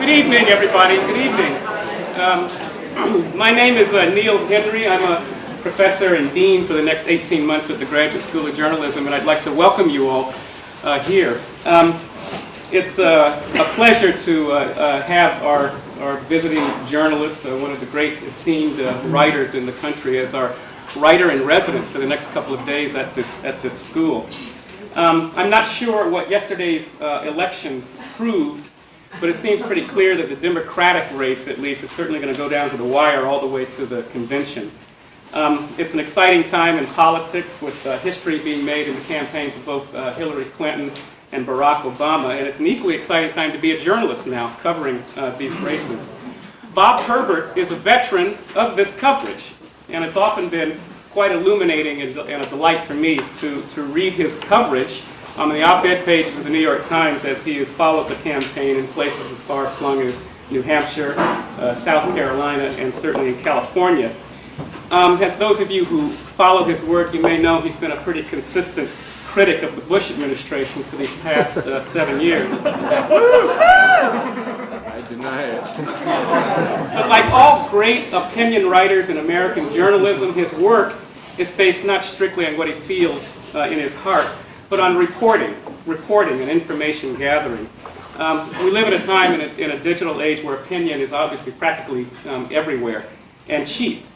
Good evening, everybody. Good evening. My name is Neil Henry. I'm a professor and dean for the next 18 months at the Graduate School of Journalism, and I'd like to welcome you all here. It's a pleasure to have our visiting journalist, one of the great esteemed writers in the country, as our writer in residence for the next couple of days at this school. I'm not sure what yesterday's elections proved, but it seems pretty clear that the Democratic race, at least, is certainly going to go down to the wire all the way to the convention. It's an exciting time in politics, with history being made in the campaigns of both Hillary Clinton and Barack Obama, and it's an equally exciting time to be a journalist now, covering these races. Bob Herbert is a veteran of this coverage, and it's often been quite illuminating and a delight for me to read his coverage on the op-ed pages of the New York Times as he has followed the campaign in places as far-flung as New Hampshire, South Carolina, and certainly in California. As those of you who follow his work, you may know he's been a pretty consistent critic of the Bush administration for these past 7 years. I deny it. But like all great opinion writers in American journalism, his work is based not strictly on what he feels in his heart, but on reporting and information gathering. We live at a time in a digital age where opinion is obviously practically everywhere and cheap.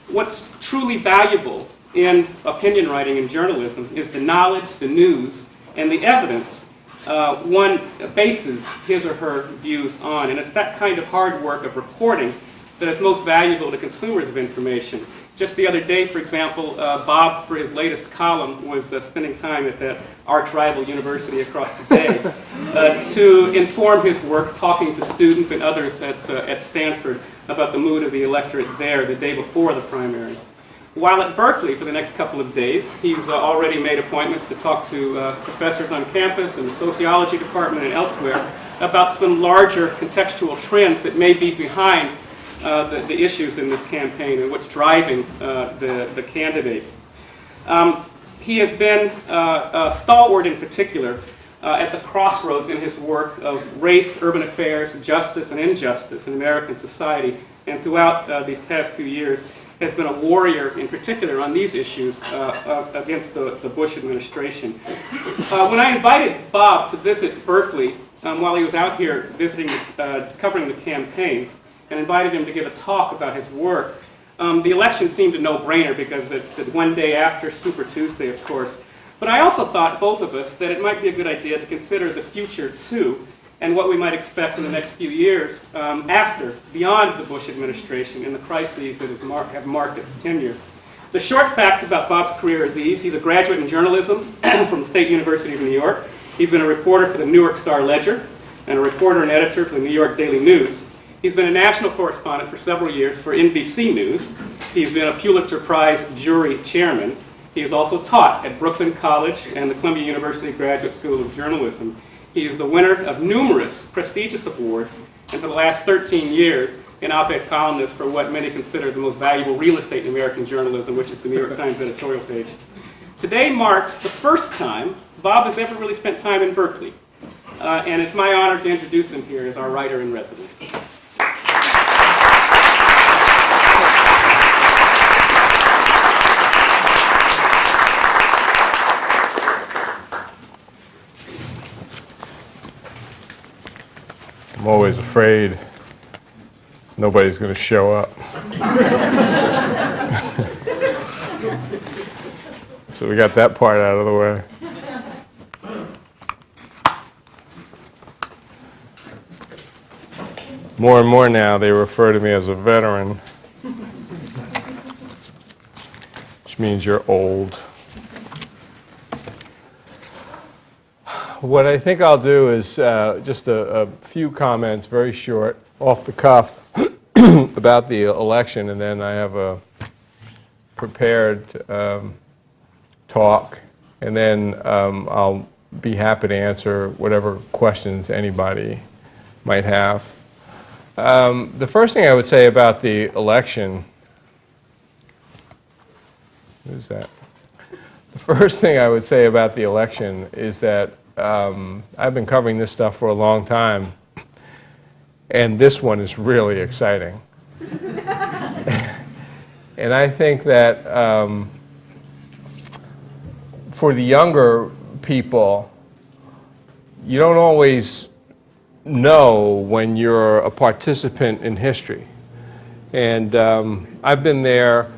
What's truly valuable in opinion writing and journalism is the knowledge, the news, and the evidence one bases his or her views on. And it's that kind of hard work of reporting that is most valuable to consumers of information. Just the other day, for example, Bob, for his latest column, was spending time at that arch-rival university across the bay to inform his work, talking to students and others at Stanford about the mood of the electorate there the day before the primary. While at Berkeley for the next couple of days, he's already made appointments to talk to professors on campus and the sociology department and elsewhere about some larger contextual trends that may be behind the issues in this campaign and what's driving the candidates. He has been stalwart in particular at the crossroads in his work of race, urban affairs, justice, and injustice in American society, and throughout these past few years has been a warrior in particular on these issues against the Bush administration. When I invited Bob to visit Berkeley while he was out here visiting, covering the campaigns, and invited him to give a talk about his work, the election seemed a no-brainer because it's the one day after Super Tuesday, of course. But I also thought, both of us, that it might be a good idea to consider the future too, and what we might expect in the next few years beyond the Bush administration and the crises that have marked its tenure. The short facts about Bob's career are these. He's a graduate in journalism from the State University of New York. He's been a reporter for the New York Star-Ledger and a reporter and editor for the New York Daily News. He's been a national correspondent for several years for NBC News. He's been a Pulitzer Prize jury chairman. He has also taught at Brooklyn College and the Columbia University Graduate School of Journalism. He is the winner of numerous prestigious awards, and for the last 13 years, an op-ed columnist for what many consider the most valuable real estate in American journalism, which is the New York Times editorial page. Today marks the first time Bob has ever really spent time in Berkeley, and it's my honor to introduce him here as our writer in residence. I'm always afraid nobody's going to show up. So we got that part out of the way. More and more now they refer to me as a veteran, which means you're old. What I think I'll do is just a few comments, very short, off the cuff, about the election, and then I have a prepared talk, and then I'll be happy to answer whatever questions anybody might have. The first thing I would say about the election, what is that? The first thing I would say about the election is that I've been covering this stuff for a long time, and this one is really exciting. And I think that for the younger people, you don't always know when you're a participant in history. And I've been there,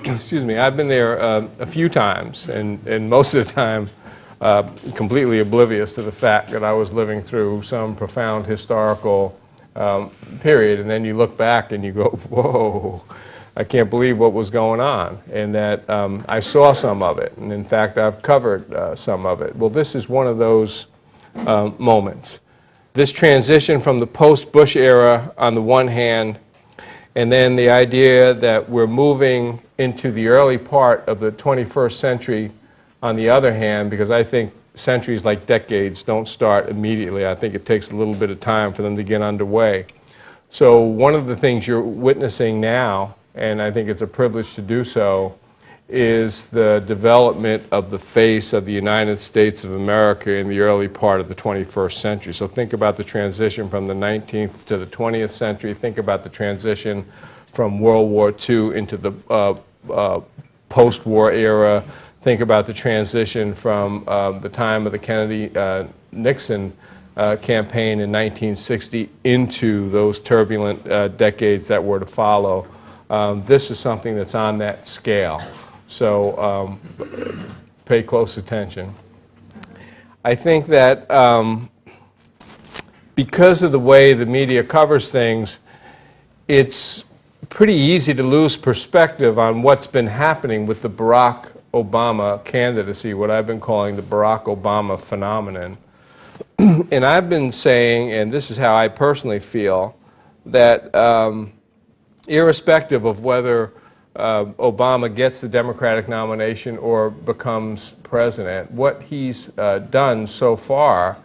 excuse me, I've been there a few times, and most of the time completely oblivious to the fact that I was living through some profound historical period, and then you look back and you go, whoa, I can't believe what was going on, and that I saw some of it, and in fact I've covered some of it. Well, this is one of those moments. This transition from the post-Bush era on the one hand, and then the idea that we're moving into the early part of the 21st century on the other hand, because I think centuries like decades don't start immediately. I think it takes a little bit of time for them to get underway. So one of the things you're witnessing now, and I think it's a privilege to do so, is the development of the face of the United States of America in the early part of the 21st century. So think about the transition from the 19th to the 20th century. Think about the transition from World War II into the post-war era. Think about the transition from the time of the Kennedy-Nixon campaign in 1960 into those turbulent decades that were to follow. This is something that's on that scale. So pay close attention. I think that because of the way the media covers things, it's pretty easy to lose perspective on what's been happening with the Barack Obama candidacy, what I've been calling the Barack Obama phenomenon. And I've been saying, and this is how I personally feel, that irrespective of whether Obama gets the Democratic nomination or becomes president, what he's done so far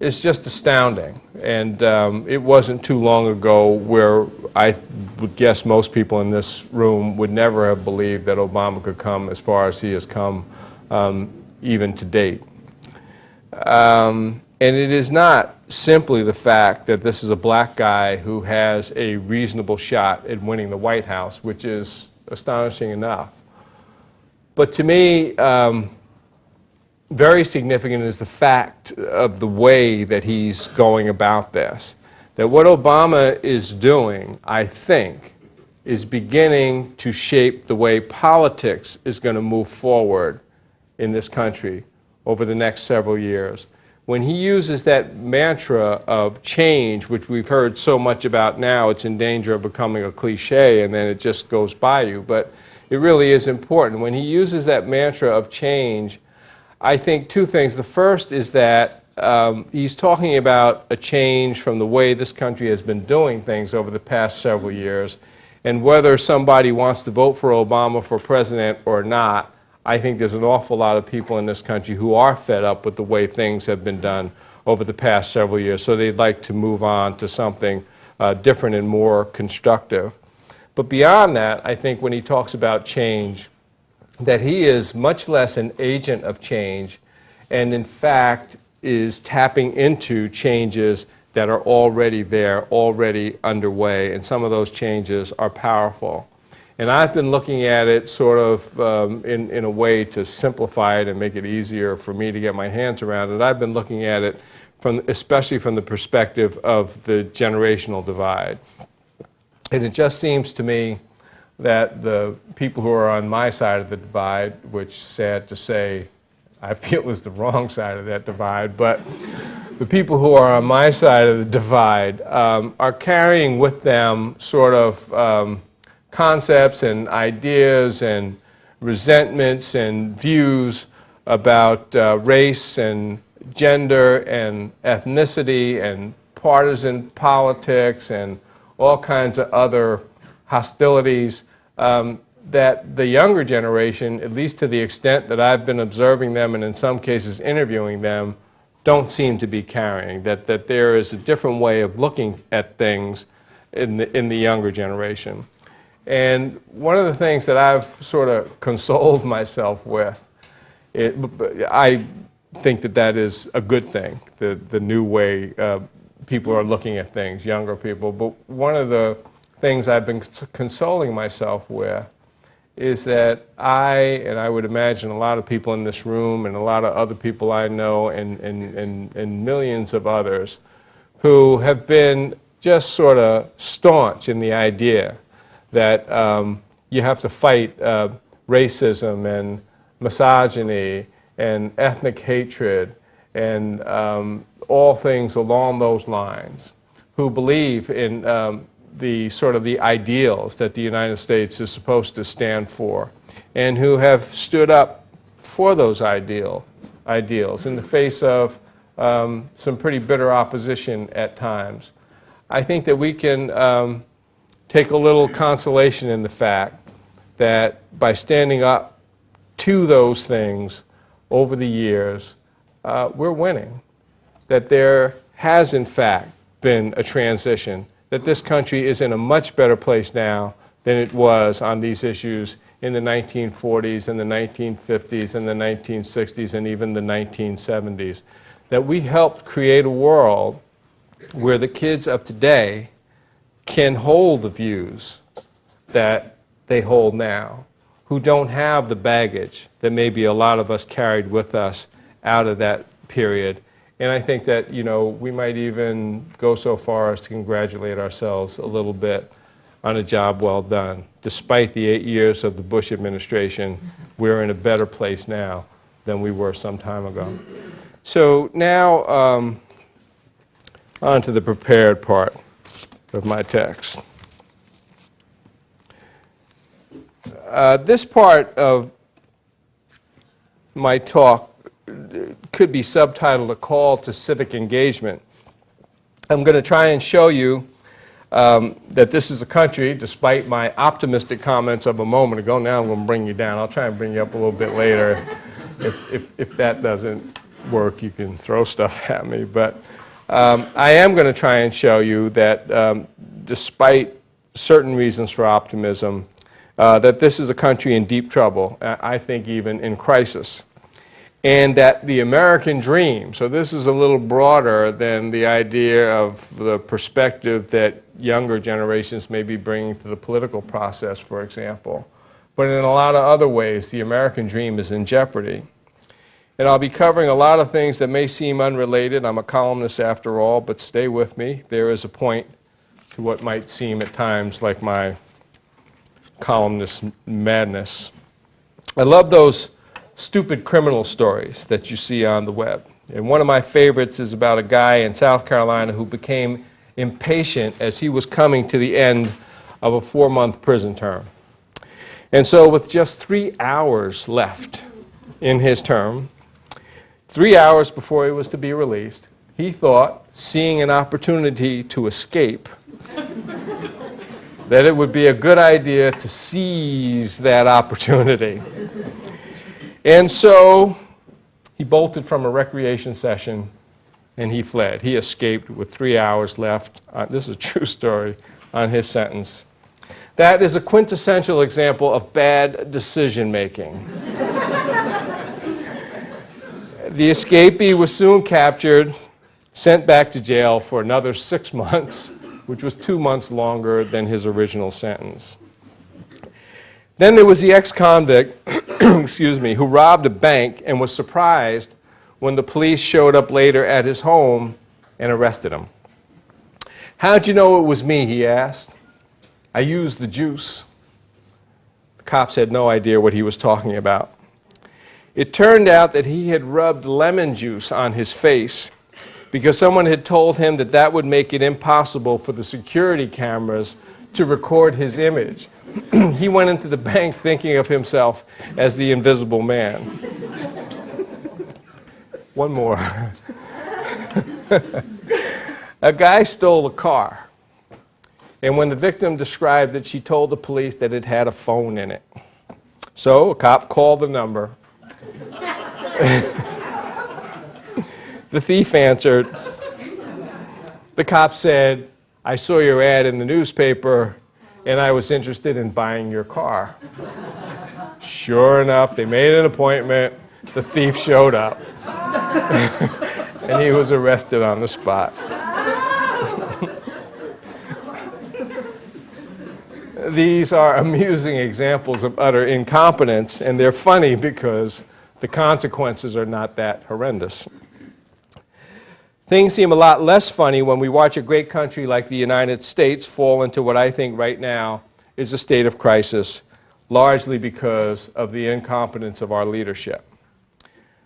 is just astounding. And it wasn't too long ago where I would guess most people in this room would never have believed that Obama could come as far as he has come even to date. And it is not simply the fact that this is a black guy who has a reasonable shot at winning the White House, which is astonishing enough. But to me, very significant is the fact of the way that he's going about this. That what Obama is doing, I think, is beginning to shape the way politics is going to move forward in this country over the next several years. When he uses that mantra of change, which we've heard so much about now, it's in danger of becoming a cliche and then it just goes by you, but it really is important. When he uses that mantra of change, I think two things. The first is that he's talking about a change from the way this country has been doing things over the past several years, and whether somebody wants to vote for Obama for president or not, I think there's an awful lot of people in this country who are fed up with the way things have been done over the past several years, so they'd like to move on to something different and more constructive. But beyond that, I think when he talks about change, that he is much less an agent of change and in fact is tapping into changes that are already there, already underway, and some of those changes are powerful. And I've been looking at it sort of in a way to simplify it and make it easier for me to get my hands around it. I've been looking at it especially from the perspective of the generational divide. And it just seems to me that the people who are on my side of the divide, which, sad to say, I feel is the wrong side of that divide, but the people who are on my side of the divide are carrying with them sort of concepts and ideas and resentments and views about race and gender and ethnicity and partisan politics and all kinds of other hostilities that the younger generation, at least to the extent that I've been observing them and in some cases interviewing them, don't seem to be carrying, that there is a different way of looking at things in the younger generation. And one of the things that I've sort of consoled myself with, I think that is a good thing, the new way people are looking at things, younger people. But one of the things I've been consoling myself with is that and I would imagine a lot of people in this room and a lot of other people I know and millions of others who have been just sort of staunch in the idea that you have to fight racism and misogyny and ethnic hatred and all things along those lines, who believe in the ideals that the United States is supposed to stand for, and who have stood up for those ideals in the face of some pretty bitter opposition at times. I think that we can take a little consolation in the fact that by standing up to those things over the years, we're winning. That there has, in fact, been a transition, that this country is in a much better place now than it was on these issues in the 1940s and the 1950s and the 1960s and even the 1970s. That we helped create a world where the kids of today can hold the views that they hold now, who don't have the baggage that maybe a lot of us carried with us out of that period. And I think that, we might even go so far as to congratulate ourselves a little bit on a job well done. Despite the 8 years of the Bush administration, we're in a better place now than we were some time ago. So now, on to the prepared part of my text. This part of my talk could be subtitled A Call to Civic Engagement. I'm going to try and show you that this is a country, despite my optimistic comments of a moment ago. Now I'm going to bring you down. I'll try and bring you up a little bit later. If that doesn't work, you can throw stuff at me. But I am going to try and show you that despite certain reasons for optimism, that this is a country in deep trouble, I think even in crisis. And that the American dream, so this is a little broader than the idea of the perspective that younger generations may be bringing to the political process, for example. But in a lot of other ways, the American dream is in jeopardy. And I'll be covering a lot of things that may seem unrelated. I'm a columnist after all, but stay with me. There is a point to what might seem at times like my columnist madness. I love those stupid criminal stories that you see on the web. And one of my favorites is about a guy in South Carolina who became impatient as he was coming to the end of a 4-month prison term. And so with just 3 hours left in his term, 3 hours before he was to be released, he thought, seeing an opportunity to escape, that it would be a good idea to seize that opportunity. And so he bolted from a recreation session and he fled. He escaped with 3 hours left. This is a true story on his sentence. That is a quintessential example of bad decision making. The escapee was soon captured, sent back to jail for another 6 months, which was 2 months longer than his original sentence. Then there was the ex-convict, who robbed a bank and was surprised when the police showed up later at his home and arrested him. "How'd you know it was me?" he asked. "I used the juice." The cops had no idea what he was talking about. It turned out that he had rubbed lemon juice on his face because someone had told him that that would make it impossible for the security cameras to record his image. He went into the bank thinking of himself as the invisible man. One more. A guy stole a car, and when the victim described it, she told the police that it had a phone in it. So a cop called the number. The thief answered. The cop said, "I saw your ad in the newspaper, and I was interested in buying your car." Sure enough, they made an appointment. The thief showed up, and he was arrested on the spot. These are amusing examples of utter incompetence, and they're funny because the consequences are not that horrendous. Things seem a lot less funny when we watch a great country like the United States fall into what I think right now is a state of crisis, largely because of the incompetence of our leadership.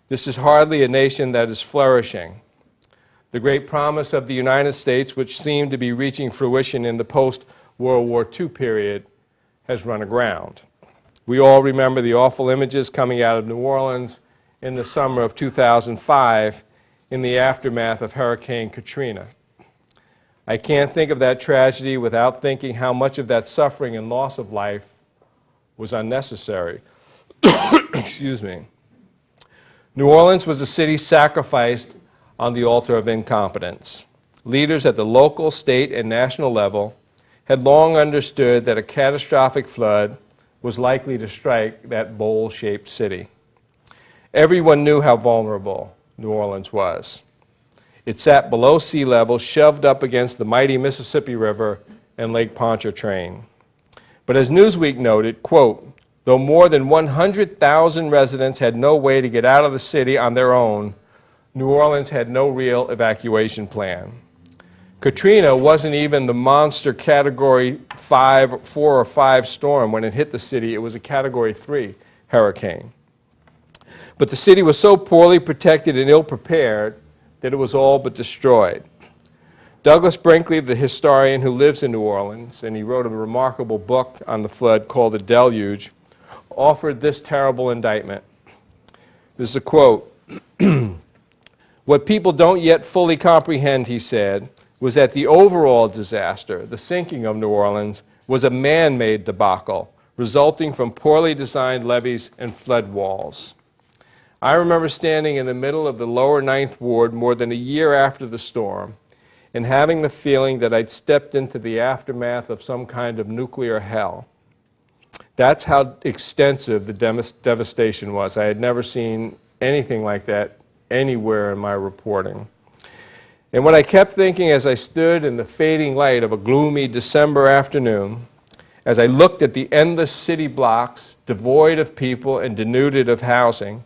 This is hardly a nation that is flourishing. The great promise of the United States, which seemed to be reaching fruition in the post-World War II period, has run aground. We all remember the awful images coming out of New Orleans in the summer of 2005 in the aftermath of Hurricane Katrina. I can't think of that tragedy without thinking how much of that suffering and loss of life was unnecessary. Excuse me. New Orleans was a city sacrificed on the altar of incompetence. Leaders at the local, state, and national level had long understood that a catastrophic flood was likely to strike that bowl-shaped city. Everyone knew how vulnerable New Orleans was. It sat below sea level, shoved up against the mighty Mississippi River and Lake Pontchartrain. But as Newsweek noted, quote, though more than 100,000 residents had no way to get out of the city on their own, New Orleans had no real evacuation plan. Katrina wasn't even the monster Category 4 or 5 storm when it hit the city. It was a Category 3 hurricane. But the city was so poorly protected and ill-prepared that it was all but destroyed. Douglas Brinkley, the historian who lives in New Orleans, and he wrote a remarkable book on the flood called The Deluge, offered this terrible indictment. This is a quote. What people don't yet fully comprehend, he said, was that the overall disaster, the sinking of New Orleans, was a man-made debacle resulting from poorly designed levees and flood walls. I remember standing in the middle of the lower Ninth Ward more than a year after the storm and having the feeling that I'd stepped into the aftermath of some kind of nuclear hell. That's how extensive the devastation was. I had never seen anything like that anywhere in my reporting. And what I kept thinking as I stood in the fading light of a gloomy December afternoon, as I looked at the endless city blocks devoid of people and denuded of housing,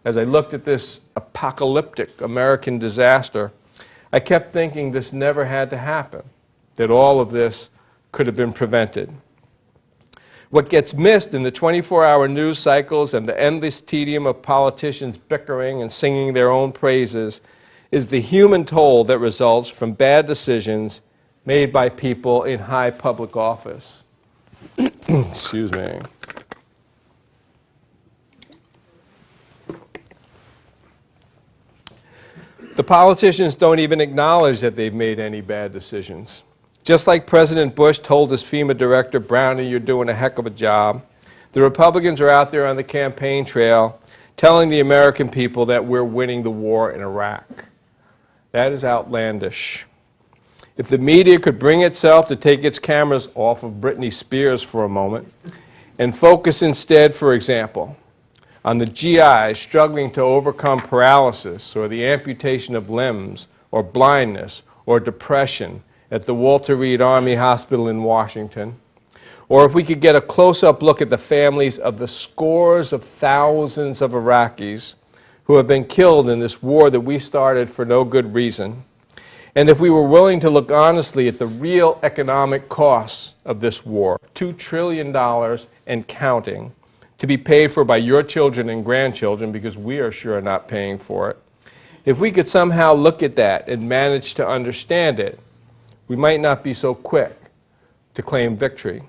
as I looked at this apocalyptic American disaster, I kept thinking this never had to happen, that all of this could have been prevented. What gets missed in the 24-hour news cycles and the endless tedium of politicians bickering and singing their own praises is the human toll that results from bad decisions made by people in high public office. Excuse me. The politicians don't even acknowledge that they've made any bad decisions. Just like President Bush told his FEMA director, Brownie, you're doing a heck of a job, the Republicans are out there on the campaign trail telling the American people that we're winning the war in Iraq. That is outlandish. If the media could bring itself to take its cameras off of Britney Spears for a moment and focus instead, for example, on the GIs struggling to overcome paralysis or the amputation of limbs or blindness or depression at the Walter Reed Army Hospital in Washington, or if we could get a close-up look at the families of the scores of thousands of Iraqis who have been killed in this war that we started for no good reason, and if we were willing to look honestly at the real economic costs of this war, $2 trillion and counting, to be paid for by your children and grandchildren because we are sure not paying for it. If we could somehow look at that and manage to understand it, we might not be so quick to claim victory.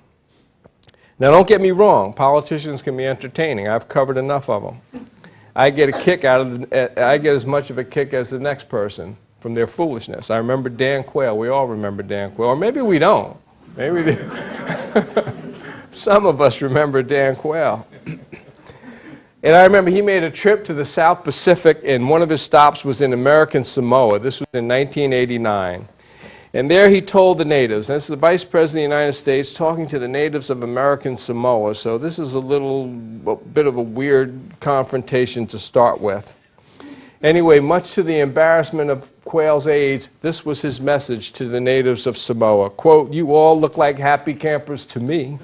Now, don't get me wrong, politicians can be entertaining. I've covered enough of them. I get as much of a kick as the next person from their foolishness. I remember Dan Quayle. We all remember Dan Quayle. Or maybe we don't. Maybe some of us remember Dan Quayle. And I remember he made a trip to the South Pacific, and one of his stops was in American Samoa. This was in 1989. And there he told the natives, and this is the Vice President of the United States talking to the natives of American Samoa, so this is a bit of a weird confrontation to start with. Anyway, much to the embarrassment of Quayle's aides, this was his message to the natives of Samoa. Quote, "You all look like happy campers to me.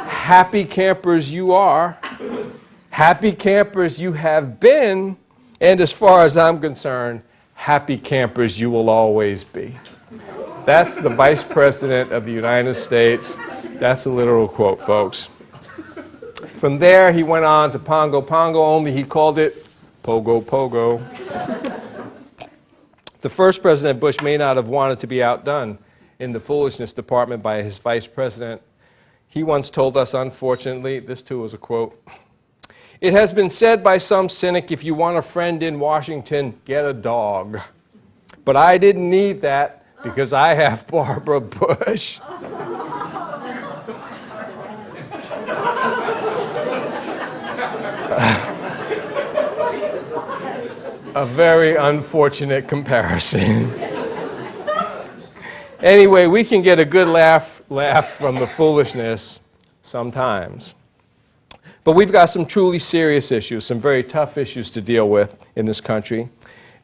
Happy campers you are. Happy campers you have been. And as far as I'm concerned, happy campers you will always be." That's the Vice President of the United States. That's a literal quote, folks. From there, he went on to Pongo Pongo, only he called it Pogo Pogo. The first President Bush may not have wanted to be outdone in the foolishness department by his vice president. He once told us, unfortunately, this too was a quote, "It has been said by some cynic, if you want a friend in Washington, get a dog. But I didn't need that because I have Barbara Bush." A very unfortunate comparison. Anyway, we can get a good laugh from the foolishness sometimes. But we've got some truly serious issues, some very tough issues to deal with in this country.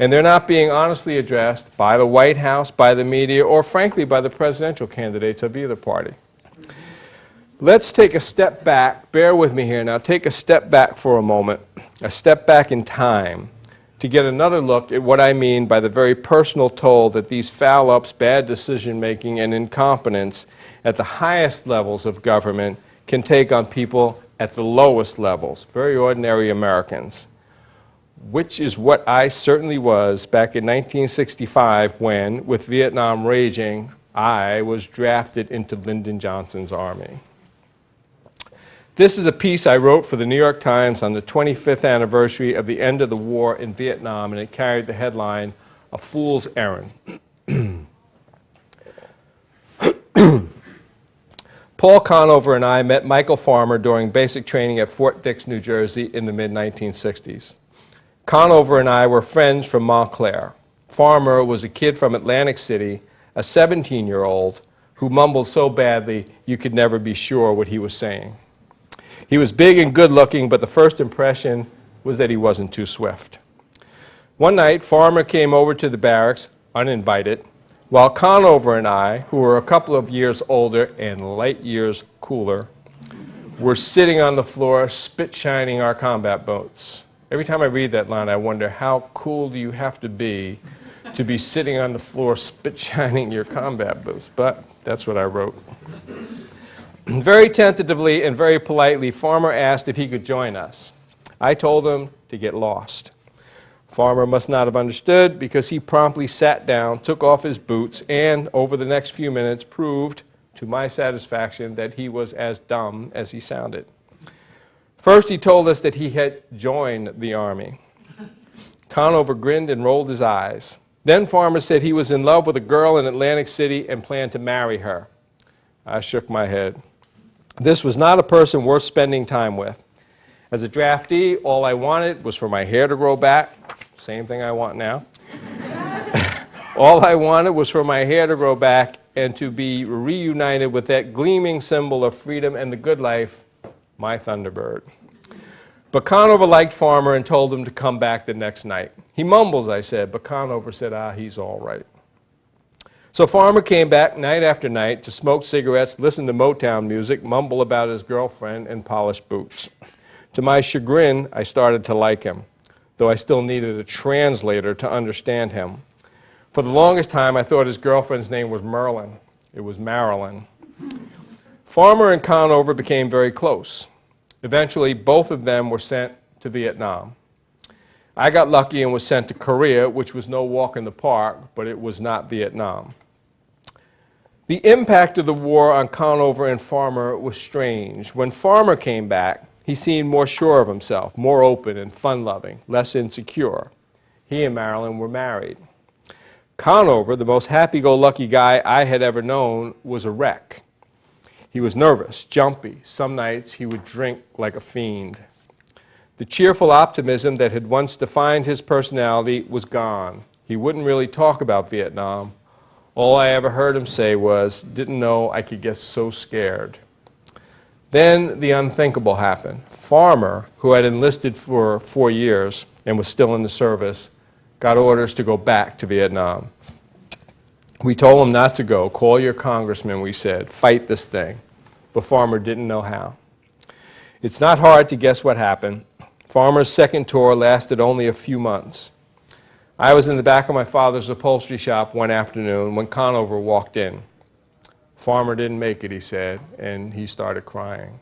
And they're not being honestly addressed by the White House, by the media, or frankly by the presidential candidates of either party. Let's take a step back. Bear with me here now. Take a step back for a moment, a step back in time, to get another look at what I mean by the very personal toll that these foul-ups, bad decision-making, and incompetence at the highest levels of government can take on people at the lowest levels, very ordinary Americans, which is what I certainly was back in 1965 when, with Vietnam raging, I was drafted into Lyndon Johnson's army. This is a piece I wrote for the New York Times on the 25th anniversary of the end of the war in Vietnam, and it carried the headline, "A Fool's Errand." Paul Conover and I met Michael Farmer during basic training at Fort Dix, New Jersey in the mid-1960s. Conover and I were friends from Montclair. Farmer was a kid from Atlantic City, a 17-year-old who mumbled so badly you could never be sure what he was saying. He was big and good-looking, but the first impression was that he wasn't too swift. One night, Farmer came over to the barracks, uninvited, while Conover and I, who were a couple of years older and light years cooler, were sitting on the floor, spit-shining our combat boots. Every time I read that line, I wonder, how cool do you have to be sitting on the floor, spit-shining your combat boots? But that's what I wrote. Very tentatively and very politely, Farmer asked if he could join us. I told him to get lost. Farmer must not have understood because he promptly sat down, took off his boots, and over the next few minutes proved, to my satisfaction, that he was as dumb as he sounded. First, he told us that he had joined the Army. Conover grinned and rolled his eyes. Then Farmer said he was in love with a girl in Atlantic City and planned to marry her. I shook my head. This was not a person worth spending time with. As a draftee, all I wanted was for my hair to grow back. Same thing I want now. All I wanted was for my hair to grow back and to be reunited with that gleaming symbol of freedom and the good life, my Thunderbird. But Conover liked Farmer and told him to come back the next night. He mumbles, I said, but Conover said, he's all right. So Farmer came back night after night to smoke cigarettes, listen to Motown music, mumble about his girlfriend, and polish boots. To my chagrin, I started to like him, though I still needed a translator to understand him. For the longest time, I thought his girlfriend's name was Merlin. It was Marilyn. Farmer and Conover became very close. Eventually, both of them were sent to Vietnam. I got lucky and was sent to Korea, which was no walk in the park, but it was not Vietnam. The impact of the war on Conover and Farmer was strange. When Farmer came back, he seemed more sure of himself, more open and fun-loving, less insecure. He and Marilyn were married. Conover, the most happy-go-lucky guy I had ever known, was a wreck. He was nervous, jumpy. Some nights he would drink like a fiend. The cheerful optimism that had once defined his personality was gone. He wouldn't really talk about Vietnam. All I ever heard him say was, "Didn't know I could get so scared." Then the unthinkable happened. Farmer, who had enlisted for 4 years, and was still in the service, got orders to go back to Vietnam. We told him not to go. Call your congressman, we said. Fight this thing. But Farmer didn't know how. It's not hard to guess what happened. Farmer's second tour lasted only a few months. I was in the back of my father's upholstery shop one afternoon when Conover walked in. Farmer didn't make it, he said, and he started crying.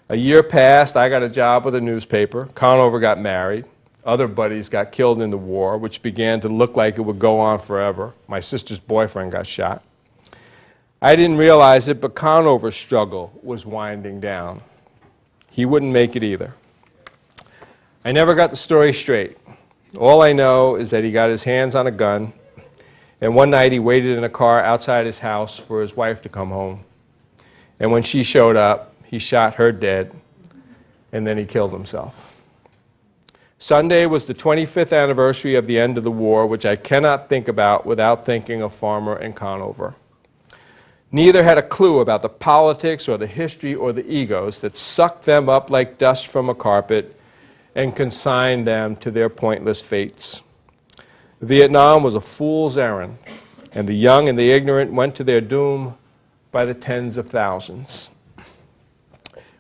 A year passed. I got a job with a newspaper. Conover got married. Other buddies got killed in the war, which began to look like it would go on forever. My sister's boyfriend got shot. I didn't realize it, but Conover's struggle was winding down. He wouldn't make it either. I never got the story straight. All I know is that he got his hands on a gun, and one night he waited in a car outside his house for his wife to come home. And when she showed up, he shot her dead, and then he killed himself. Sunday was the 25th anniversary of the end of the war, which I cannot think about without thinking of Farmer and Conover. Neither had a clue about the politics or the history or the egos that sucked them up like dust from a carpet and consigned them to their pointless fates. Vietnam was a fool's errand, and the young and the ignorant went to their doom by the tens of thousands.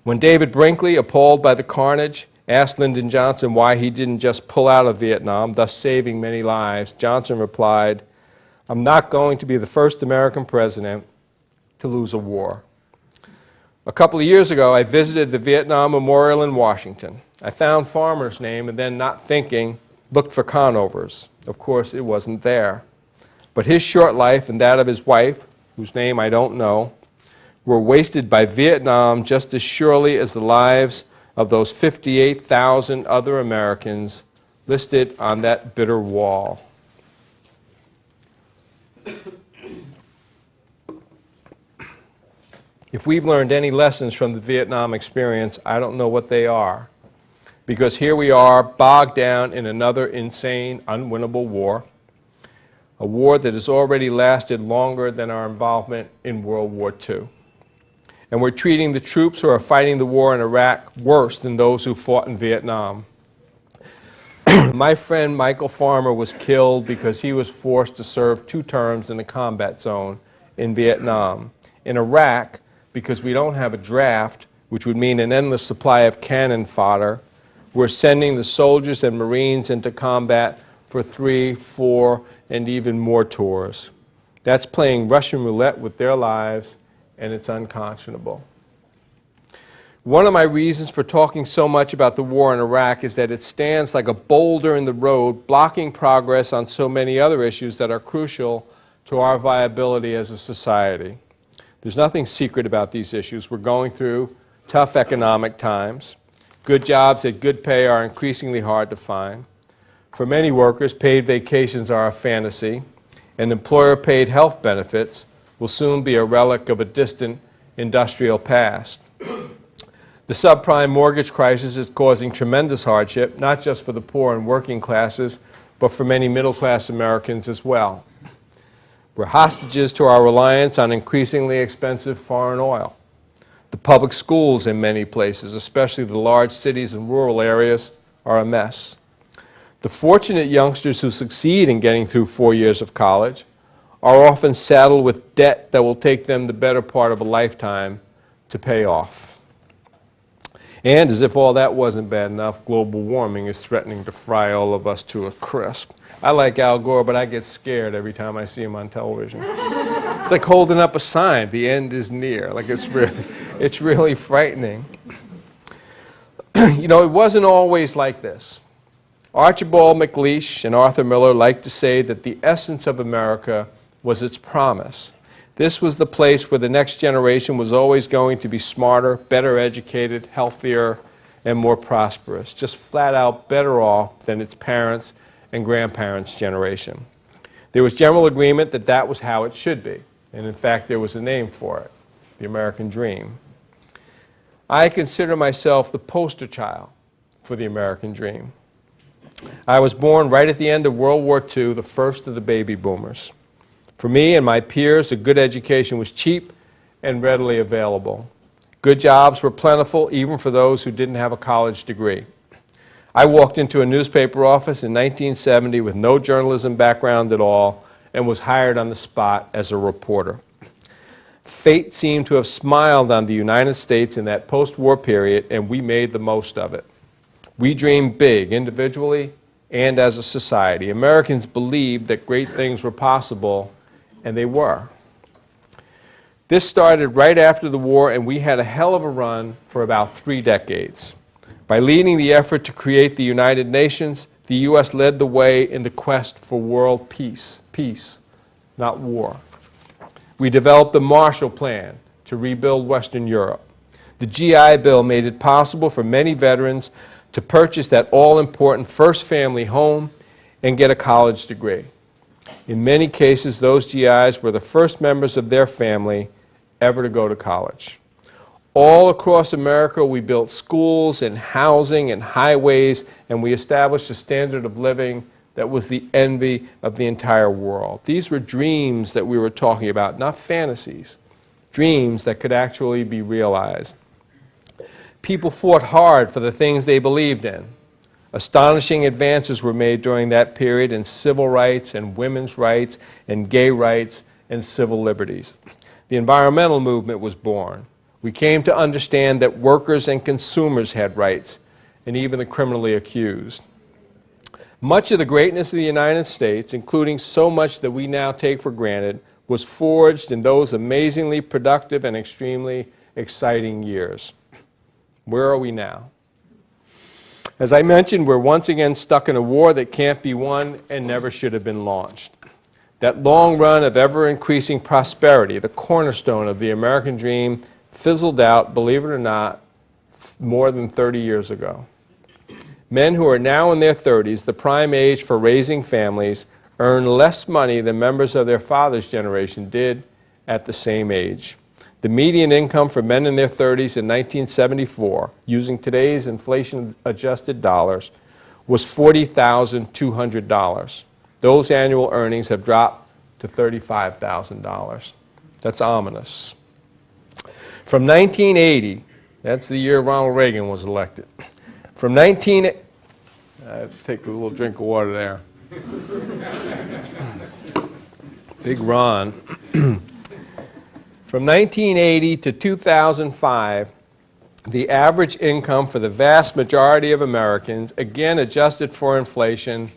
When David Brinkley, appalled by the carnage, asked Lyndon Johnson why he didn't just pull out of Vietnam, thus saving many lives, Johnson replied, "I'm not going to be the first American president to lose a war." A couple of years ago, I visited the Vietnam Memorial in Washington. I found Farmer's name and then, not thinking, looked for Conover's. Of course, it wasn't there. But his short life and that of his wife, whose name I don't know, were wasted by Vietnam just as surely as the lives of those 58,000 other Americans listed on that bitter wall. If we've learned any lessons from the Vietnam experience, I don't know what they are. Because here we are, bogged down in another insane, unwinnable war, a war that has already lasted longer than our involvement in World War II. And we're treating the troops who are fighting the war in Iraq worse than those who fought in Vietnam. My friend Michael Farmer was killed because he was forced to serve 2 terms in the combat zone in Vietnam. In Iraq, because we don't have a draft, which would mean an endless supply of cannon fodder, we're sending the soldiers and Marines into combat for 3, 4, and even more tours. That's playing Russian roulette with their lives, and it's unconscionable. One of my reasons for talking so much about the war in Iraq is that it stands like a boulder in the road, blocking progress on so many other issues that are crucial to our viability as a society. There's nothing secret about these issues. We're going through tough economic times. Good jobs at good pay are increasingly hard to find. For many workers, paid vacations are a fantasy, and employer-paid health benefits will soon be a relic of a distant industrial past. The subprime mortgage crisis is causing tremendous hardship, not just for the poor and working classes, but for many middle-class Americans as well. We're hostages to our reliance on increasingly expensive foreign oil. The public schools in many places, especially the large cities and rural areas, are a mess. The fortunate youngsters who succeed in getting through 4 years of college are often saddled with debt that will take them the better part of a lifetime to pay off. And as if all that wasn't bad enough, global warming is threatening to fry all of us to a crisp. I like Al Gore, but I get scared every time I see him on television. It's like holding up a sign, the end is near. Like it's really frightening. You know, it wasn't always like this. Archibald MacLeish and Arthur Miller like to say that the essence of America was its promise. This was the place where the next generation was always going to be smarter, better educated, healthier, and more prosperous, just flat out better off than its parents' and grandparents' generation. There was general agreement that that was how it should be, and in fact there was a name for it, the American Dream. I consider myself the poster child for the American Dream. I was born right at the end of World War II, the first of the baby boomers. For me and my peers, a good education was cheap and readily available. Good jobs were plentiful, even for those who didn't have a college degree. I walked into a newspaper office in 1970 with no journalism background at all and was hired on the spot as a reporter. Fate seemed to have smiled on the United States in that post-war period, and we made the most of it. We dreamed big, individually and as a society. Americans believed that great things were possible, and they were. This started right after the war, and we had a hell of a run for about 3 decades. By leading the effort to create the United Nations, the U.S. led the way in the quest for world peace. Peace, not war. We developed the Marshall Plan to rebuild Western Europe. The GI Bill made it possible for many veterans to purchase that all-important first family home and get a college degree. In many cases, those GIs were the first members of their family ever to go to college. All across America, we built schools and housing and highways, and we established a standard of living that was the envy of the entire world. These were dreams that we were talking about, not fantasies. Dreams that could actually be realized. People fought hard for the things they believed in. Astonishing advances were made during that period in civil rights and women's rights and gay rights and civil liberties. The environmental movement was born. We came to understand that workers and consumers had rights, and even the criminally accused. Much of the greatness of the United States, including so much that we now take for granted, was forged in those amazingly productive and extremely exciting years. Where are we now? As I mentioned, we're once again stuck in a war that can't be won and never should have been launched. That long run of ever-increasing prosperity, the cornerstone of the American dream, fizzled out, believe it or not, more than 30 years ago. Men who are now in their 30s, the prime age for raising families, earn less money than members of their father's generation did at the same age. The median income for men in their 30s in 1974, using today's inflation-adjusted dollars, was $40,200. Those annual earnings have dropped to $35,000. That's ominous. From 1980, that's the year Ronald Reagan was elected. From take a little drink of water there. Big Ron. From 1980 to 2005, the average income for the vast majority of Americans, again adjusted for inflation,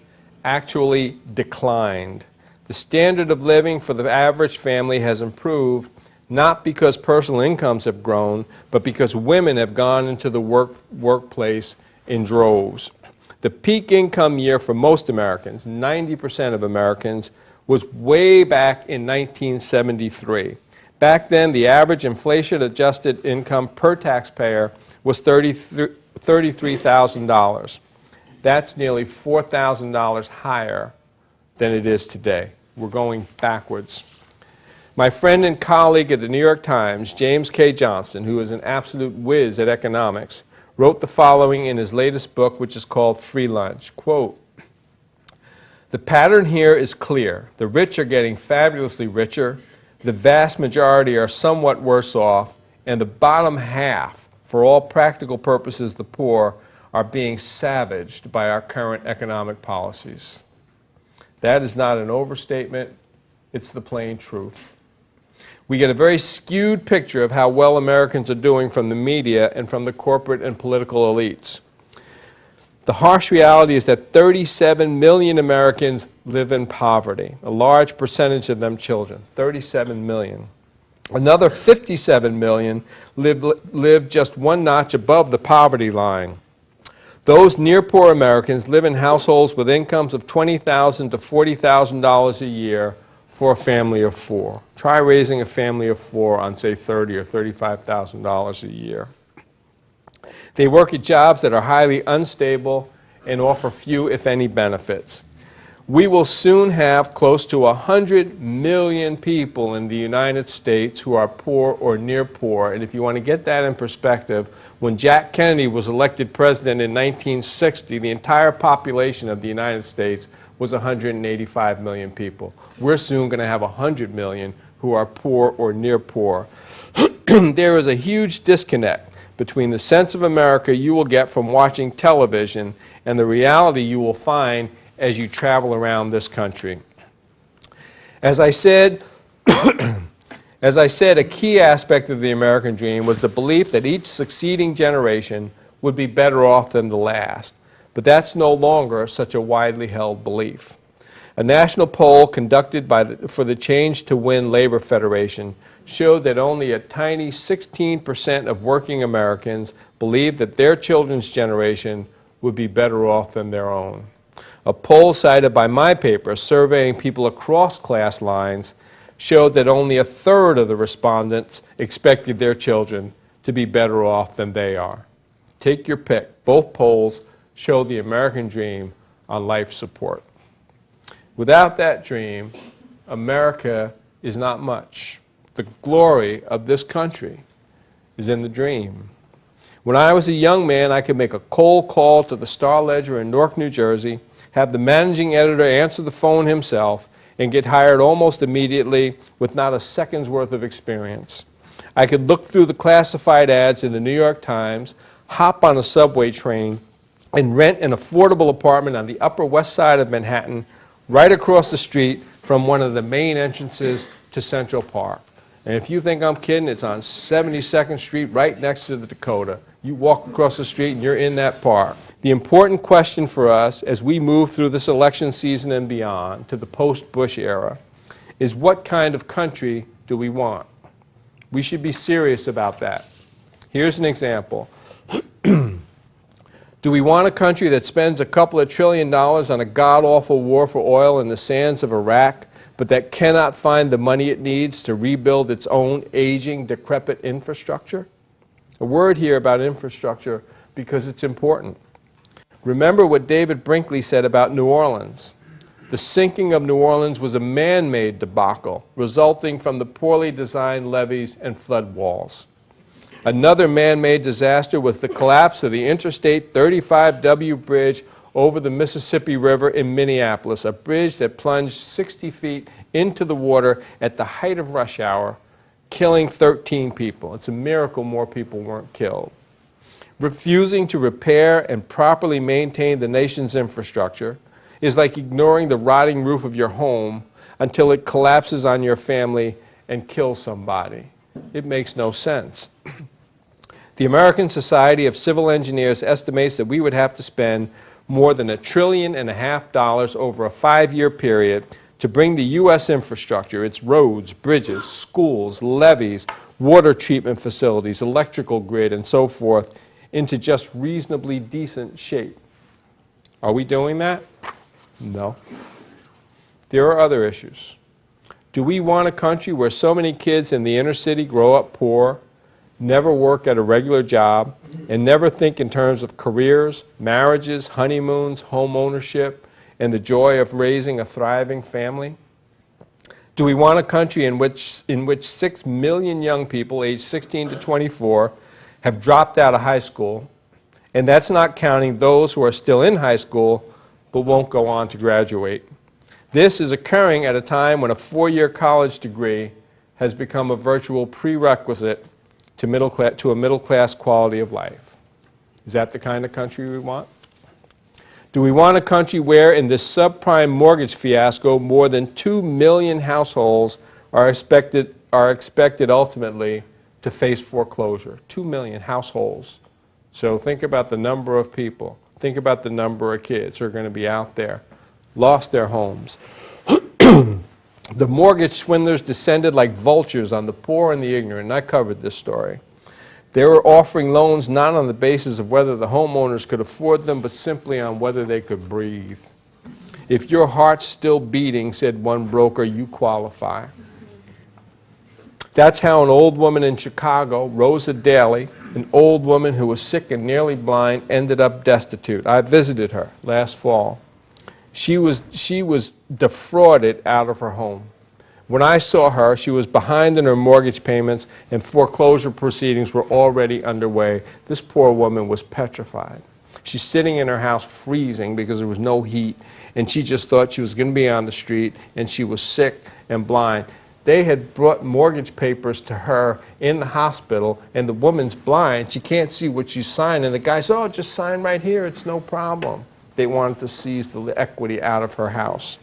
actually declined. The standard of living for the average family has improved, not because personal incomes have grown, but because women have gone into the workplace in droves. The peak income year for most Americans, 90% of Americans, was way back in 1973. Back then, the average inflation-adjusted income per taxpayer was $33,000. That's nearly $4,000 higher than it is today. We're going backwards. My friend and colleague at the New York Times, James K. Johnston, who is an absolute whiz at economics, wrote the following in his latest book, which is called Free Lunch. Quote, "The pattern here is clear. The rich are getting fabulously richer. The vast majority are somewhat worse off, and the bottom half, for all practical purposes the poor, are being savaged by our current economic policies." That is not an overstatement, it's the plain truth. We get a very skewed picture of how well Americans are doing from the media and from the corporate and political elites. The harsh reality is that 37 million Americans live in poverty, a large percentage of them children, 37 million. Another 57 million live just one notch above the poverty line. Those near-poor Americans live in households with incomes of $20,000 to $40,000 a year for a family of 4. Try raising a family of 4 on, say, $30,000 or $35,000 a year. They work at jobs that are highly unstable and offer few, if any, benefits. We will soon have close to 100 million people in the United States who are poor or near poor. And if you want to get that in perspective, when Jack Kennedy was elected president in 1960, the entire population of the United States was 185 million people. We're soon going to have 100 million who are poor or near poor. There is a huge disconnect between the sense of America you will get from watching television and the reality you will find as you travel around this country. As I said, a key aspect of the American dream was the belief that each succeeding generation would be better off than the last. But that's no longer such a widely held belief. A national poll conducted for the Change to Win Labor Federation showed that only a tiny 16% of working Americans believed that their children's generation would be better off than their own. A poll cited by my paper, surveying people across class lines, showed that only a third of the respondents expected their children to be better off than they are. Take your pick. Both polls show the American dream on life support. Without that dream, America is not much. The glory of this country is in the dream. When I was a young man, I could make a cold call to the Star-Ledger in Newark, New Jersey, have the managing editor answer the phone himself, and get hired almost immediately with not a second's worth of experience. I could look through the classified ads in the New York Times, hop on a subway train, and rent an affordable apartment on the Upper West Side of Manhattan, right across the street from one of the main entrances to Central Park. And if you think I'm kidding, it's on 72nd Street, right next to the Dakota. You walk across the street and you're in that park. The important question for us as we move through this election season and beyond to the post-Bush era is, what kind of country do we want? We should be serious about that. Here's an example. Do we want a country that spends a couple of $1 trillion on a god-awful war for oil in the sands of Iraq, but that cannot find the money it needs to rebuild its own aging, decrepit infrastructure? A word here about infrastructure because it's important. Remember what David Brinkley said about New Orleans. The sinking of New Orleans was a man-made debacle resulting from the poorly designed levees and flood walls. Another man-made disaster was the collapse of the Interstate 35W bridge over the Mississippi River in Minneapolis, a bridge that plunged 60 feet into the water at the height of rush hour, killing 13 people. It's a miracle more people weren't killed. Refusing to repair and properly maintain the nation's infrastructure is like ignoring the rotting roof of your home until it collapses on your family and kills somebody. It makes no sense. The American Society of Civil Engineers estimates that we would have to spend more than $1.5 trillion over a 5-year period to bring the U.S. infrastructure, its roads, bridges, schools, levees, water treatment facilities, electrical grid, and so forth, into just reasonably decent shape. Are we doing that? No. There are other issues. Do we want a country where so many kids in the inner city grow up poor, never work at a regular job, and never think in terms of careers, marriages, honeymoons, home ownership, and the joy of raising a thriving family? Do we want a country in which 6 million young people aged 16 to 24 have dropped out of high school, and that's not counting those who are still in high school but won't go on to graduate? This is occurring at a time when a 4-year college degree has become a virtual prerequisite to a middle-class quality of life. Is that the kind of country we want? Do we want a country where, in this subprime mortgage fiasco, more than 2 million households are expected ultimately to face foreclosure? 2 million households. So think about the number of people. Think about the number of kids who are going to be out there, lost their homes. The mortgage swindlers descended like vultures on the poor and the ignorant, and I covered this story. They were offering loans not on the basis of whether the homeowners could afford them, but simply on whether they could breathe. If your heart's still beating, said one broker, you qualify. That's how an old woman in Chicago, Rosa Daly, an old woman who was sick and nearly blind, ended up destitute. I visited her last fall. She was defrauded out of her home. When I saw her, she was behind in her mortgage payments and foreclosure proceedings were already underway. This poor woman was petrified. She's sitting in her house freezing because there was no heat, and she just thought she was going to be on the street, and she was sick and blind. They had brought mortgage papers to her in the hospital, and the woman's blind. She can't see what she's signing. And the guy said, oh, just sign right here. It's no problem. They wanted to seize the equity out of her house.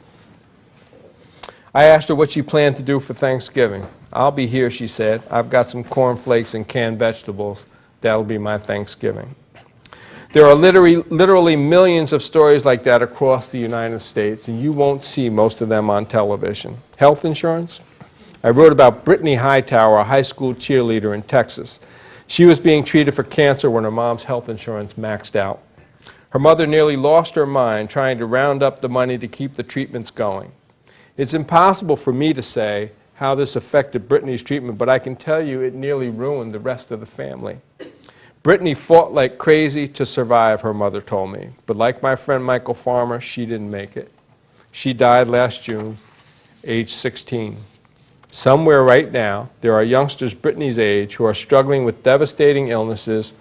I asked her what she planned to do for Thanksgiving. I'll be here, she said. I've got some cornflakes and canned vegetables. That'll be my Thanksgiving. There are literally millions of stories like that across the United States, and you won't see most of them on television. Health insurance? I wrote about Brittany Hightower, a high school cheerleader in Texas. She was being treated for cancer when her mom's health insurance maxed out. Her mother nearly lost her mind trying to round up the money to keep the treatments going. It's impossible for me to say how this affected Brittany's treatment, but I can tell you it nearly ruined the rest of the family. Brittany fought like crazy to survive, her mother told me. But like my friend Michael Farmer, she didn't make it. She died last June, age 16. Somewhere right now, there are youngsters Brittany's age who are struggling with devastating illnesses,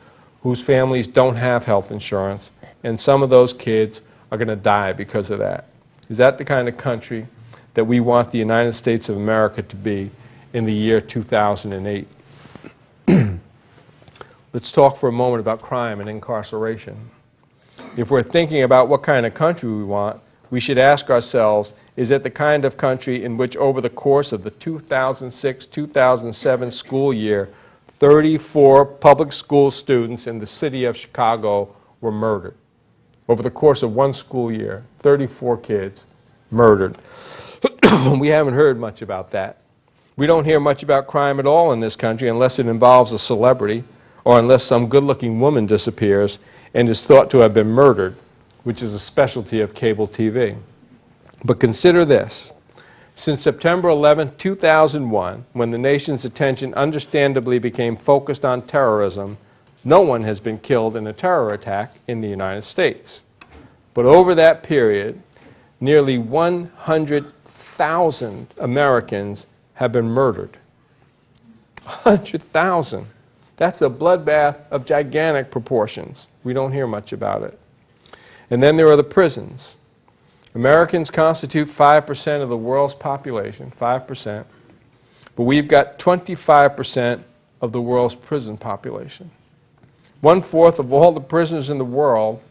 whose families don't have health insurance, and some of those kids are going to die because of that. Is that the kind of country that we want the United States of America to be in the year 2008? Let's talk for a moment about crime and incarceration. If we're thinking about what kind of country we want, we should ask ourselves, is it the kind of country in which over the course of the 2006-2007 school year, 34 public school students in the city of Chicago were murdered? Over the course of one school year, 34 kids murdered. We haven't heard much about that. We don't hear much about crime at all in this country unless it involves a celebrity or unless some good-looking woman disappears and is thought to have been murdered, which is a specialty of cable TV. But consider this. Since September 11, 2001, when the nation's attention understandably became focused on terrorism, no one has been killed in a terror attack in the United States. But over that period, nearly 100,000 Americans have been murdered. 100,000. That's a bloodbath of gigantic proportions. We don't hear much about it. And then there are the prisons. Americans constitute 5% of the world's population, 5%, but we've got 25% of the world's prison population. 1/4 of all the prisoners in the world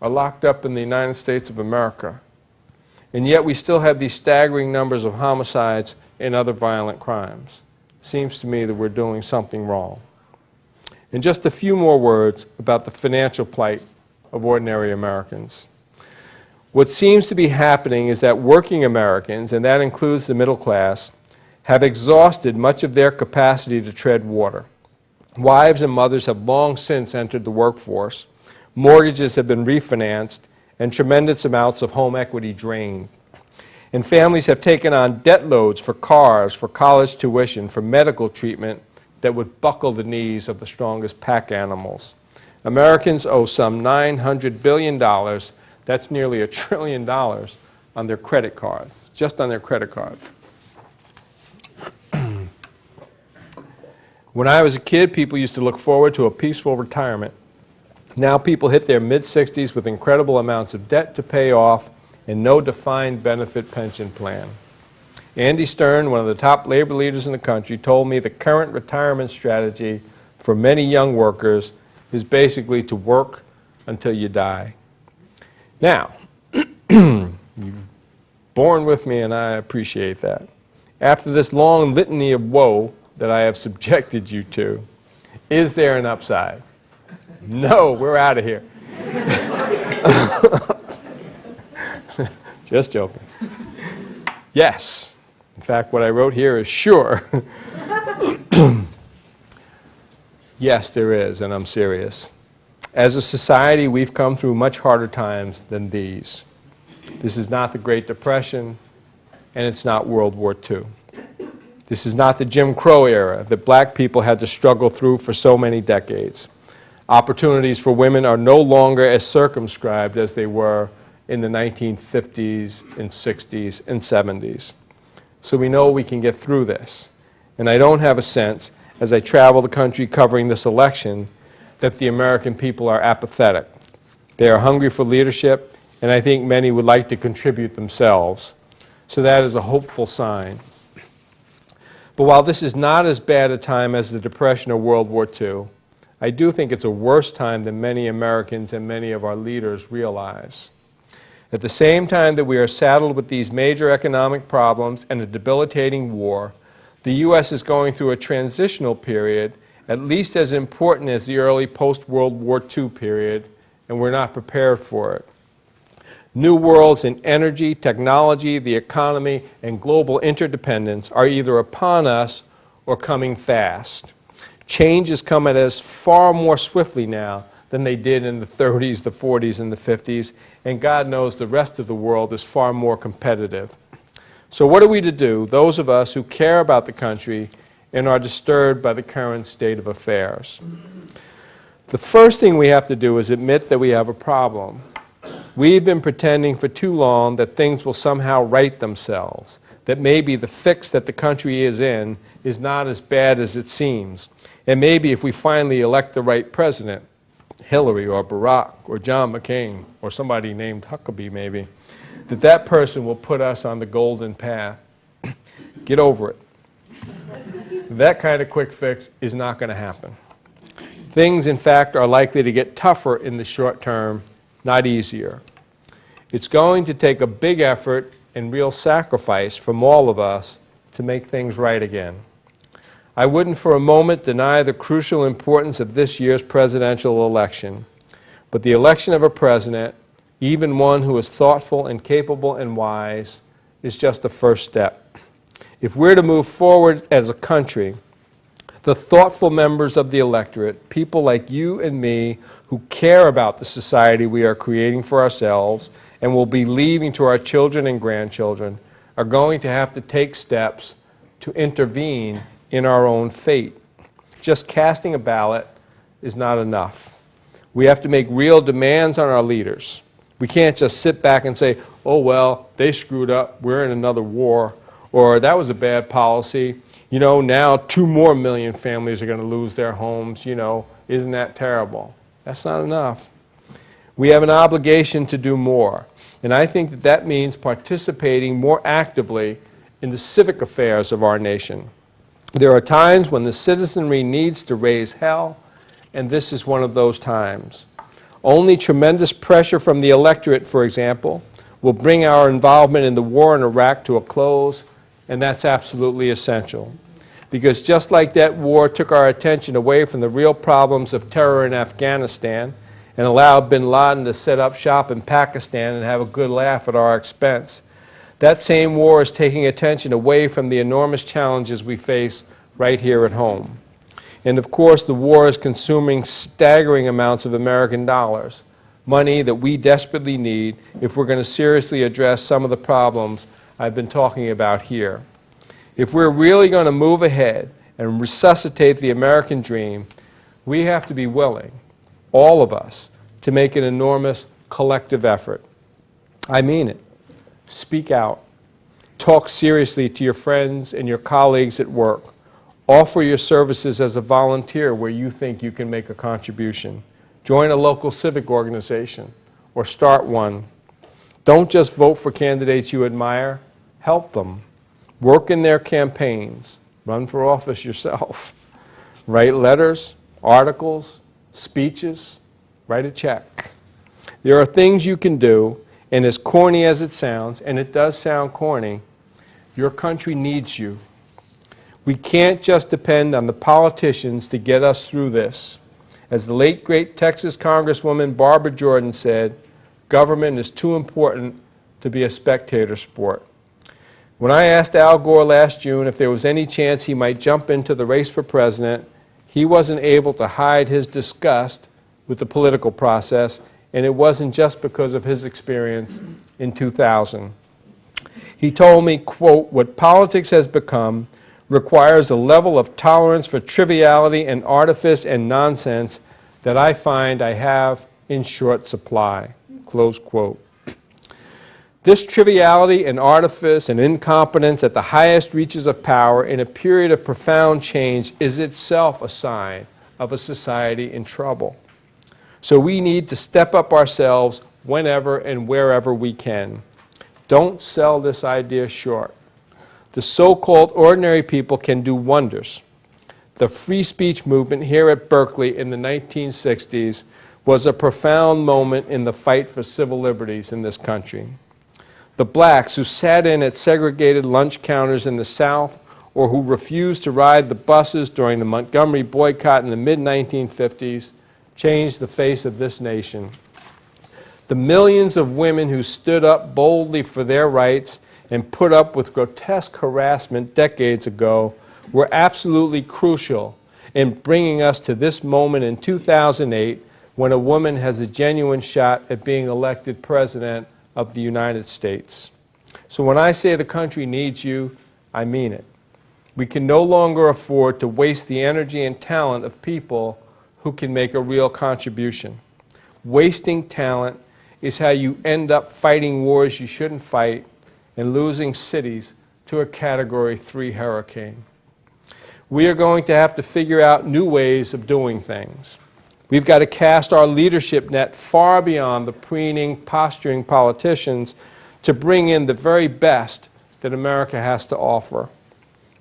are locked up in the United States of America. And yet we still have these staggering numbers of homicides and other violent crimes. Seems to me that we're doing something wrong. And just a few more words about the financial plight of ordinary Americans. What seems to be happening is that working Americans, and that includes the middle class, have exhausted much of their capacity to tread water. Wives and mothers have long since entered the workforce. Mortgages have been refinanced, and tremendous amounts of home equity drained. And families have taken on debt loads for cars, for college tuition, for medical treatment that would buckle the knees of the strongest pack animals. Americans owe some $900 billion, that's nearly $1 trillion, on their credit cards, just on their credit cards. When I was a kid, people used to look forward to a peaceful retirement. Now people hit their mid-60s with incredible amounts of debt to pay off and no defined benefit pension plan. Andy Stern, one of the top labor leaders in the country, told me the current retirement strategy for many young workers is basically to work until you die. Now, you've borne with me and I appreciate that. After this long litany of woe that I have subjected you to, is there an upside? No, we're out of here. Just joking. Yes. In fact, what I wrote here is sure. Yes, there is, and I'm serious. As a society, we've come through much harder times than these. This is not the Great Depression, and it's not World War II. This is not the Jim Crow era that black people had to struggle through for so many decades. Opportunities for women are no longer as circumscribed as they were in the 1950s and 60s and 70s. So we know we can get through this. And I don't have a sense, as I travel the country covering this election, that the American people are apathetic. They are hungry for leadership, and I think many would like to contribute themselves. So that is a hopeful sign. But while this is not as bad a time as the Depression or World War II, I do think it's a worse time than many Americans and many of our leaders realize. At the same time that we are saddled with these major economic problems and a debilitating war, the U.S. is going through a transitional period at least as important as the early post-World War II period, and we're not prepared for it. New worlds in energy, technology, the economy, and global interdependence are either upon us or coming fast. Change is coming at us far more swiftly now than they did in the 30s, the 40s, and the 50s, and God knows the rest of the world is far more competitive. So what are we to do, those of us who care about the country and are disturbed by the current state of affairs? The first thing we have to do is admit that we have a problem. We've been pretending for too long that things will somehow right themselves, that maybe the fix that the country is in is not as bad as it seems. And maybe if we finally elect the right president, Hillary or Barack or John McCain or somebody named Huckabee maybe, that person will put us on the golden path. Get over it. That kind of quick fix is not going to happen. Things, in fact, are likely to get tougher in the short term, not easier. It's going to take a big effort and real sacrifice from all of us to make things right again. I wouldn't for a moment deny the crucial importance of this year's presidential election, but the election of a president, even one who is thoughtful and capable and wise, is just the first step. If we're to move forward as a country, the thoughtful members of the electorate, people like you and me who care about the society we are creating for ourselves and will be leaving to our children and grandchildren, are going to have to take steps to intervene in our own fate. Just casting a ballot is not enough. We have to make real demands on our leaders. We can't just sit back and say, oh, well, they screwed up, we're in another war, or that was a bad policy. You know, now 2 more million families are going to lose their homes. You know, isn't that terrible? That's not enough. We have an obligation to do more. And I think that that means participating more actively in the civic affairs of our nation. There are times when the citizenry needs to raise hell, and this is one of those times. Only tremendous pressure from the electorate, for example, will bring our involvement in the war in Iraq to a close, and that's absolutely essential. Because just like that war took our attention away from the real problems of terror in Afghanistan and allowed bin Laden to set up shop in Pakistan and have a good laugh at our expense, that same war is taking attention away from the enormous challenges we face right here at home. And of course, the war is consuming staggering amounts of American dollars, money that we desperately need if we're going to seriously address some of the problems I've been talking about here. If we're really going to move ahead and resuscitate the American dream, we have to be willing, all of us, to make an enormous collective effort. I mean it. Speak out. Talk seriously to your friends and your colleagues at work. Offer your services as a volunteer where you think you can make a contribution. Join a local civic organization or start one. Don't just vote for candidates you admire. Help them. Work in their campaigns. Run for office yourself. Write letters, articles, speeches. Write a check. There are things you can do, and as corny as it sounds, and it does sound corny, your country needs you. We can't just depend on the politicians to get us through this. As the late, great Texas Congresswoman Barbara Jordan said, government is too important to be a spectator sport. When I asked Al Gore last June if there was any chance he might jump into the race for president, he wasn't able to hide his disgust with the political process, and it wasn't just because of his experience in 2000. He told me, quote, what politics has become requires a level of tolerance for triviality and artifice and nonsense that I find I have in short supply, close quote. This triviality and artifice and incompetence at the highest reaches of power in a period of profound change is itself a sign of a society in trouble. So we need to step up ourselves whenever and wherever we can. Don't sell this idea short. the so-called ordinary people can do wonders. The free speech movement here at Berkeley in the 1960s was a profound moment in the fight for civil liberties in this country. The blacks who sat in at segregated lunch counters in the South or who refused to ride the buses during the Montgomery boycott in the mid-1950s changed the face of this nation. The millions of women who stood up boldly for their rights and put up with grotesque harassment decades ago were absolutely crucial in bringing us to this moment in 2008 when a woman has a genuine shot at being elected President of the United States. So when I say the country needs you, I mean it. We can no longer afford to waste the energy and talent of people who can make a real contribution. Wasting talent is how you end up fighting wars you shouldn't fight and losing cities to a Category 3 hurricane. We are going to have to figure out new ways of doing things. We've got to cast our leadership net far beyond the preening, posturing politicians to bring in the very best that America has to offer.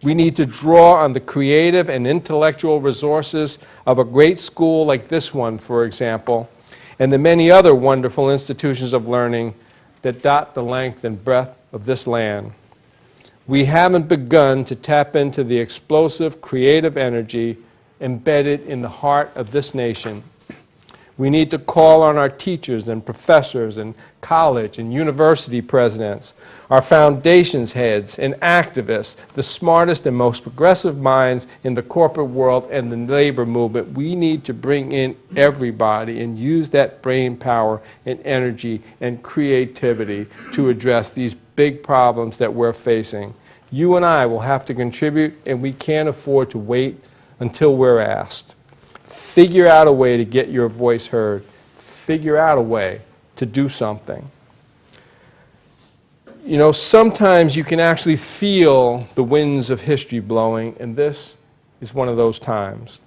We need to draw on the creative and intellectual resources of a great school like this one, for example, and the many other wonderful institutions of learning that dot the length and breadth of this land. We haven't begun to tap into the explosive creative energy embedded in the heart of this nation. We need to call on our teachers and professors and college and university presidents, our foundations heads and activists, the smartest and most progressive minds in the corporate world and the labor movement. We need to bring in everybody and use that brain power and energy and creativity to address these big problems that we're facing. You and I will have to contribute, and we can't afford to wait until we're asked. Figure out a way to get your voice heard. Figure out a way to do something. You know, sometimes you can actually feel the winds of history blowing, and this is one of those times.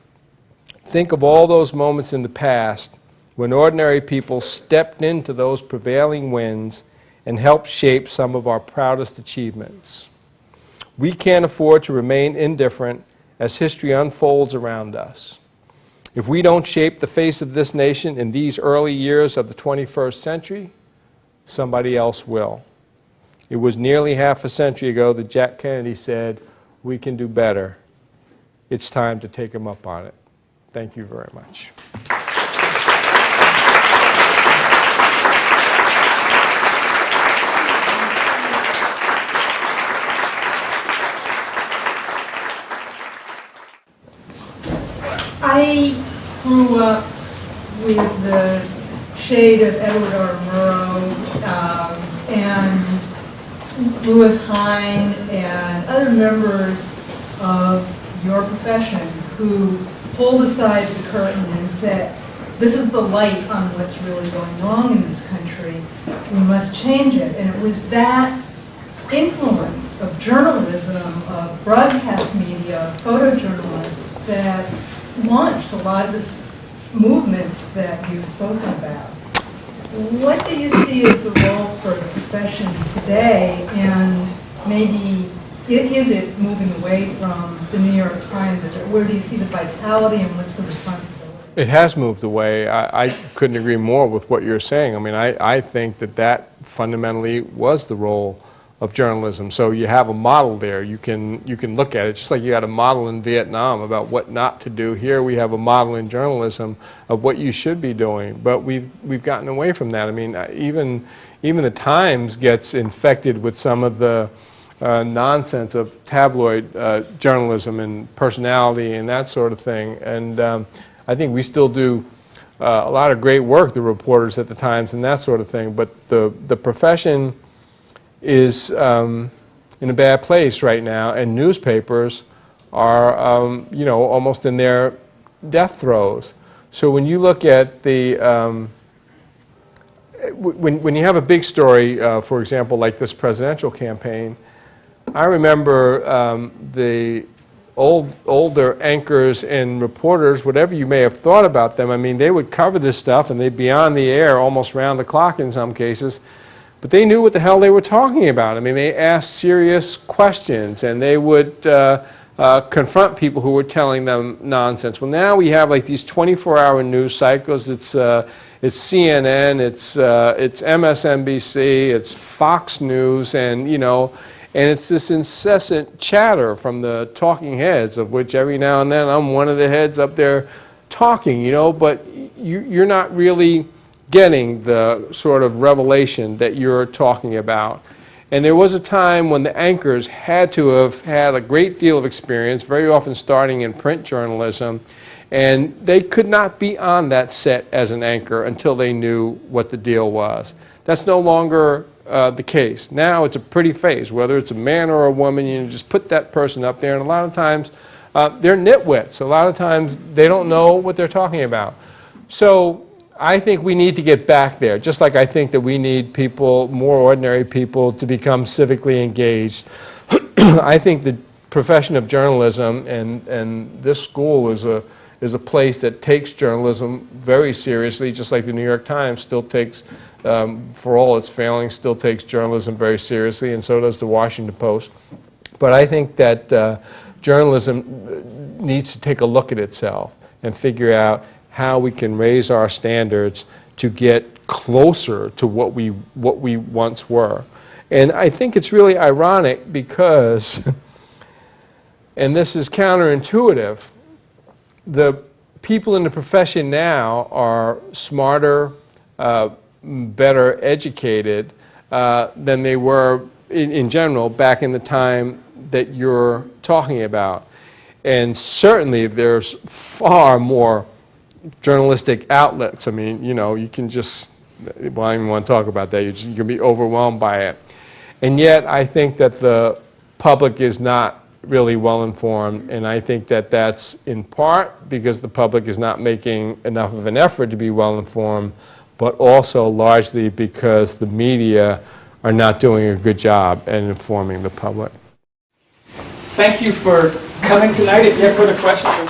Think of all those moments in the past when ordinary people stepped into those prevailing winds and helped shape some of our proudest achievements. We can't afford to remain indifferent as history unfolds around us. If we don't shape the face of this nation in these early years of the 21st century, somebody else will. It was nearly half a century ago that Jack Kennedy said, "We can do better." It's time to take him up on it. Thank you very much. I grew up with the shade of Edward R. Murrow and Lewis Hine and other members of your profession who pulled aside the curtain and said, this is the light on what's really going wrong in this country. We must change it. And it was that influence of journalism, of broadcast media, photojournalists that launched a lot of the movements that you've spoken about. What do you see as the role for the profession today, and maybe is it moving away from the New York Times? Where do you see the vitality and what's the responsibility? It has moved away. I couldn't agree more with what you're saying. I mean, I think that fundamentally was the role of journalism. So you have a model there. You can look at it, just like you had a model in Vietnam about what not to do. Here we have a model in journalism of what you should be doing. But we've gotten away from that. I mean, even the Times gets infected with some of the nonsense of tabloid journalism and personality and that sort of thing. And I think we still do a lot of great work, the reporters at the Times and that sort of thing. But the profession is in a bad place right now, and newspapers are, almost in their death throes. So when you look at the, when you have a big story, for example, like this presidential campaign, I remember the older anchors and reporters, whatever you may have thought about them, I mean, they would cover this stuff and they'd be on the air almost round the clock in some cases. but they knew what the hell they were talking about. I mean, they asked serious questions, and they would confront people who were telling them nonsense. Well, now we have like these 24-hour news cycles. It's CNN, it's MSNBC, it's Fox News, and and it's this incessant chatter from the talking heads, of which every now and then I'm one of the heads up there talking, but you're not really getting the sort of revelation that you're talking about. And there was a time when the anchors had to have had a great deal of experience, very often starting in print journalism, and they could not be on that set as an anchor until they knew what the deal was. That's no longer the case. Now it's a pretty face, whether it's a man or a woman, you just put that person up there, and a lot of times they're nitwits. A lot of times they don't know what they're talking about. So I think we need to get back there, just like I think that we need people, more ordinary people, to become civically engaged. I think the profession of journalism and this school is a place that takes journalism very seriously, just like the New York Times still takes, for all its failings, still takes journalism very seriously, and so does the Washington Post. But I think that journalism needs to take a look at itself and figure out how we can raise our standards to get closer to what we once were. And I think it's really ironic because, and this is counterintuitive, the people in the profession now are smarter, better educated than they were in general back in the time that you're talking about. And certainly there's far more journalistic outlets. I mean, you can just, well, I don't even want to talk about that. You can be overwhelmed by it. And yet I think that the public is not really well informed, and I think that that's in part because the public is not making enough of an effort to be well informed, but also largely because the media are not doing a good job at informing the public. Thank you for coming tonight. If you have further questions,